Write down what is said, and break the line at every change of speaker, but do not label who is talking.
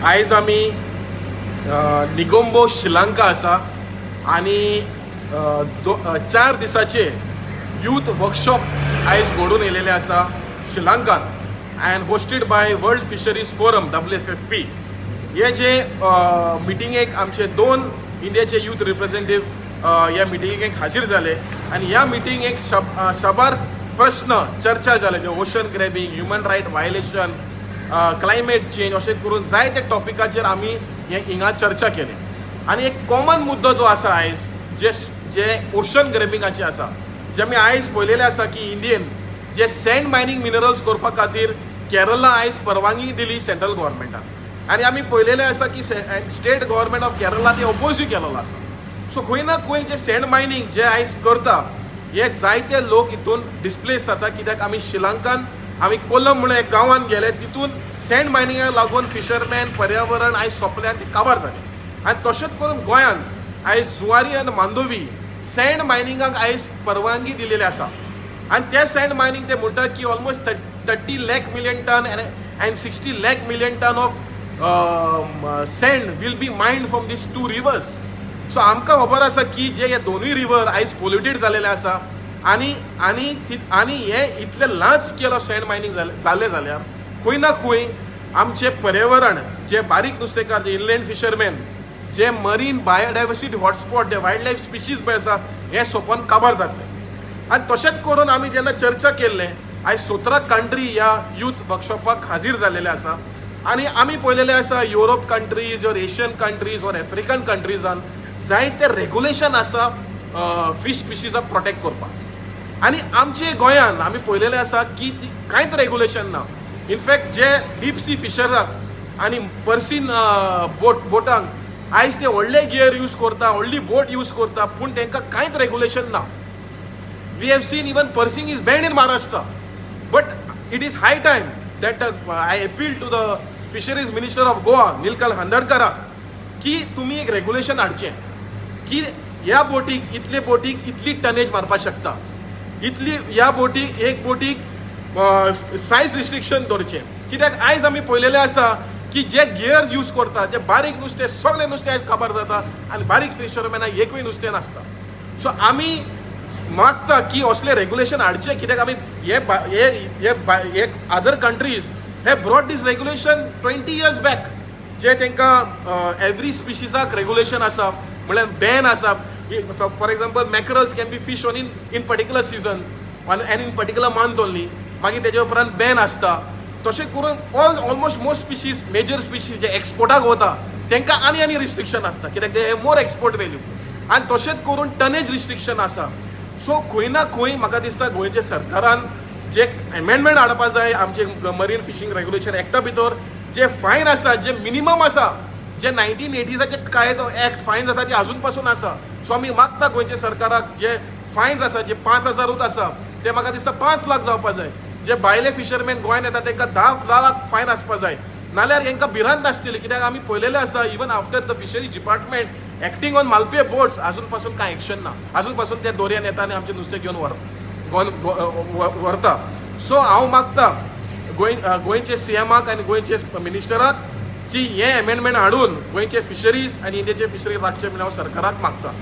आयज आमी निगोंबो श्रीलंका आसा आणि 4 दिसाचे यूथ वर्कशॉप आयज घडून येयलेले आसा श्रीलंकान and hosted by world fisheries forum WFFP. हे जे मिटिंगेक आमचे 2 इंडियाचे यूथ रिप्रेझेंटेटिव्ह ह्या मिटिंगेक हाजीर जाले आणि ह्या मिटिंगेक शंबर प्रश्न चर्चा जाले जे ocean grabbing, human right violation, climate change अशें करून जायते टॉपिकाचेर आमी हिंगा चर्चा केली. आणि एक कॉमन मुद्दो जो आसा आयज जे ओशन ग्रॅबिंगाचे आसा, जे आमी आयज पळयलेले आसा की इंडियेन जे सँड मायनिंग मिनरल्स करपा खातीर केरला आयज परवानगी दिली सेंट्रल गव्हर्मेंटान आणि आमी पळयलेले आसा की स्टेट गव्हर्मेंट ऑफ केरला ते ऑपोजूय केलेलो आसा. सो खंय ना खंय जे सँड मायनिंग जे आयज करता हे जायते लोक हितून डिस्प्लेस जाता. कित्याक आमी श्रीलंकान आमी कोलम म्हणून एक गांवांत गेले, तितून सँड मायनिंगाक लागून फिशरमॅन पर्यावरण आयज सोंपल्यान ती काबार जाली. आनी तशेंच करून गोंयांत आयज जुवारी आनी मांडोवी सँड मायनिंगाक आयज परवानगी दिलेली आसा. आनी ते सँड मायनिंग ते म्हणटा की almost 30 lakh million ton and 60 lakh million ton of sand will be mined from these 2 rivers. So आमकां खबर आसा की जे हे दोनूय रिवर आयज पोल्युटेड जालेले आसा आनी हे इतले large scale of sand mining जाले जाल्यार खंय ना खंय आमचे पर्यावरण, जे बारीक नुस्तेकार, जे इनलँड फिशरमॅन, जे मरीन बायोडायवर्सिटी हॉटस्पॉट, जे वायल्ड लायफ स्पिशीज पळय आसा हे सोंपोवन काबार जातले. आनी तशेंच करून आमी जेन्ना चर्चा केल्ले, आयज 17 कंट्री ह्या यूथ वर्कशॉपाक हाजीर जालेले आसा. आनी आमी पळयलेले आसा Europe countries or Asian countries or African कंट्रीजान जायते रेग्युलेशन आसा फीश स्पिशीजाक प्रोटेक्ट करपाक. आनी आमचे गोंयान आमी पळयलेले आसा की कांयच रेग्युलेशन ना. इनफॅक्ट जे डीप सी फिशराक आनी पर्सीन बोटांक आयज ते व्हडले गियर यूज करता, व्हडली बोट यूज करता, पूण तांकां कांयच रेग्युलेशन ना. We have seen even pursing is banned in Maharashtra. But it is high time that I appeal to the fisheries minister of Goa Nilkanth हंदरकराक की तुमी एक रेग्युलेशन हाडचें की ह्या बोटीक इतली टनेज मारपाक शकता, इतली ह्या बोटीक एक बोटीक सायज रिस्ट्रिक्शन दवरचें. कित्याक आयज आमी पळयलेलें आसा की जे गियर्स यूज करता, जे बारीक नुस्तें, सगळें नुस्तें आयज काबार जाता आनी बारीक फिशरमॅनाक एकूय नुस्तें नासता. सो आमी मागता की असले रेग्युलेशन हाडचे. कित्याक आमी हे अदर कंट्रीज हे brought these regulation 20 years back, जे तांकां एवरी स्पिशीजाक रेग्युलेशन आसा, म्हळ्यार बॅन आसा. For example mackerels can be fish on in particular season and in particular month only, मागीर तेजे उपरांत बॅन आसता. तशें करून almost most species, major species जे एक्सपोर्टाक वता तांकां आनी रिस्ट्रिक्शन आसता, कित्याक ते मोर एक्सपोर्ट वॅल्यू. आनी तशेंच करून टनेज रिस्ट्रिक्शन आसा. सो खंय ना खंय म्हाका दिसता गोंयच्या सरकारान जे एमेंडमेंट हाडपाक जाय आमचे मरीन फिशींग रेग्युलेशन एक्टा भितर, जे फायन आसा, जे मिनिमम आसा, जे 1980s कायदो एक्ट फायन जाता ते अजून पासून आसा. सो आमी मागता गोंयच्या सरकाराक जे फायन्स आसा, जे 5,000 आसा ते म्हाका दिसता 5 लाख जावपाक जाय. जे भायले फिशरमॅन गोंयांत येता तांकां 10 लाख फायन आसपाक जाय, नाल्यार तांकां भिरांत नासतली. कित्याक आमी पळयलेलें आसा even after the fisheries department acting on Malpe boats अजून पासून कांय एक्शन ना. अजून पासून ते दोरयान येता आनी आमचें नुस्तें घेवन व्हरता. सो हांव मागता गोंयचे CMाक आनी गोंयचे मिनिस्टराक जी हे एमेंडमेंट हाडून गोंयचे फिशरीज आनी इंडियाचे फिशरीज राखचे म्हणून हांव सरकाराक मागता.